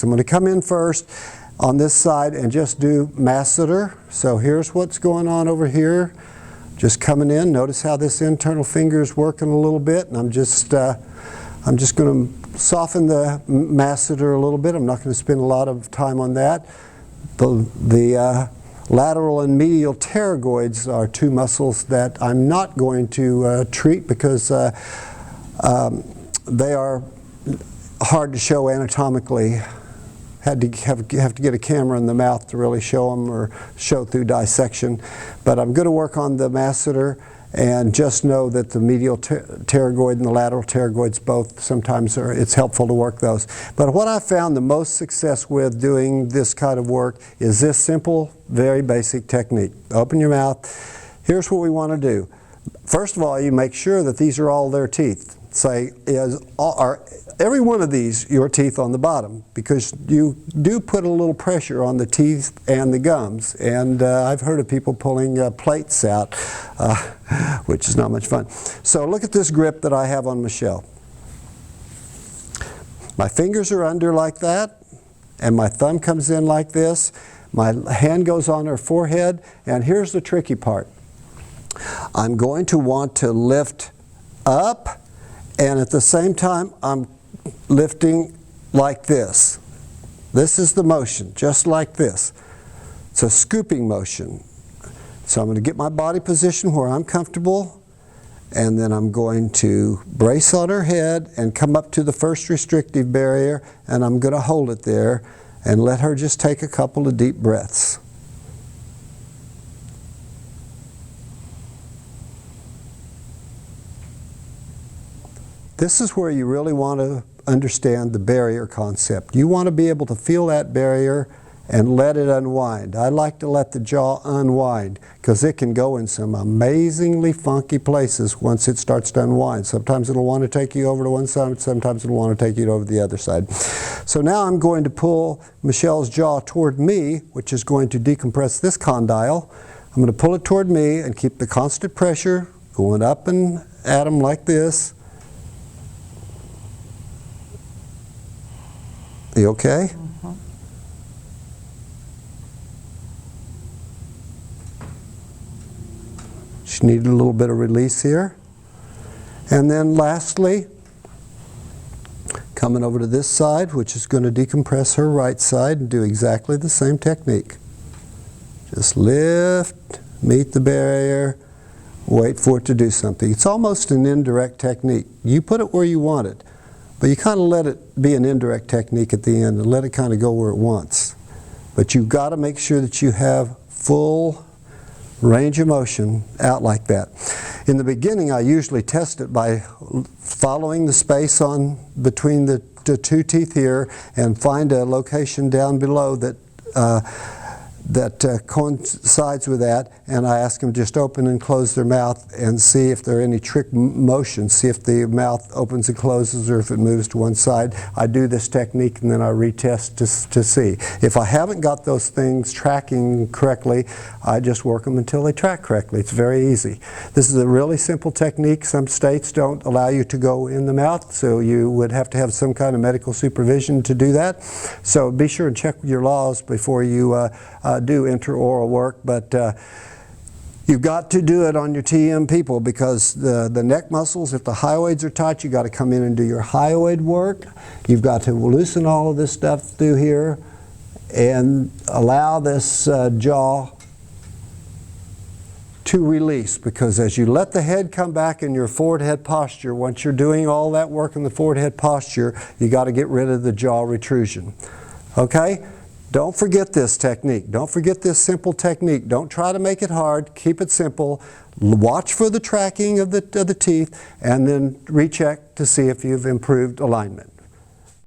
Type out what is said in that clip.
I'm going to come in first on this side and just do masseter. So here's what's going on over here. Just coming in. Notice how this internal finger is working a little bit, and I'm just going to soften the masseter a little bit. I'm not going to spend a lot of time on that. The lateral and medial pterygoids are two muscles that I'm not going to treat because they are hard to show anatomically. Have to get a camera in the mouth to really show them or show through dissection. But I'm going to work on the masseter, and just know that the medial pterygoid and the lateral pterygoids both sometimes it's helpful to work those. But what I found the most success with doing this kind of work is this simple, very basic technique. Open your mouth. Here's what we want to do. First of all, you make sure that these are all their teeth. Say, are every one of these your teeth on the bottom, because you do put a little pressure on the teeth and the gums, and I've heard of people pulling plates out, which is not much fun. So look at this grip that I have on Michelle. My fingers are under like that, and my thumb comes in like this. My hand goes on her forehead, and here's the tricky part. I'm going to want to lift up, and at the same time I'm lifting like this. This is the motion, just like this. It's a scooping motion. So I'm going to get my body position where I'm comfortable, and then I'm going to brace on her head and come up to the first restrictive barrier, and I'm going to hold it there and let her just take a couple of deep breaths. This is where you really want to understand the barrier concept. You want to be able to feel that barrier and let it unwind. I like to let the jaw unwind because it can go in some amazingly funky places once it starts to unwind. Sometimes it'll want to take you over to one side, sometimes it'll want to take you over to the other side. So now I'm going to pull Michelle's jaw toward me, which is going to decompress this condyle. I'm going to pull it toward me and keep the constant pressure going up and at them like this. You okay? Mm-hmm. She needed a little bit of release here. And then lastly, coming over to this side, which is going to decompress her right side, and do exactly the same technique. Just lift, meet the barrier, wait for it to do something. It's almost an indirect technique. You put it where you want it. But you kind of let it be an indirect technique at the end and let it kind of go where it wants. But you've got to make sure that you have full range of motion out like that. In the beginning, I usually test it by following the space on between the two teeth here and find a location down below that coincides with that, and I ask them just open and close their mouth and see if there are any trick motions, see if the mouth opens and closes or if it moves to one side. I do this technique and then I retest to see. If I haven't got those things tracking correctly, I just work them until they track correctly. It's very easy. This is a really simple technique. Some states don't allow you to go in the mouth, so you would have to have some kind of medical supervision to do that. So be sure and check your laws before you do intraoral work, but you've got to do it on your TM people because the neck muscles, if the hyoids are tight, you've got to come in and do your hyoid work. You've got to loosen all of this stuff through here and allow this jaw to release, because as you let the head come back in your forward head posture, once you're doing all that work in the forward head posture, you got to get rid of the jaw retrusion. Okay? Don't forget this technique. Don't forget this simple technique. Don't try to make it hard. Keep it simple. Watch for the tracking of the teeth and then recheck to see if you've improved alignment.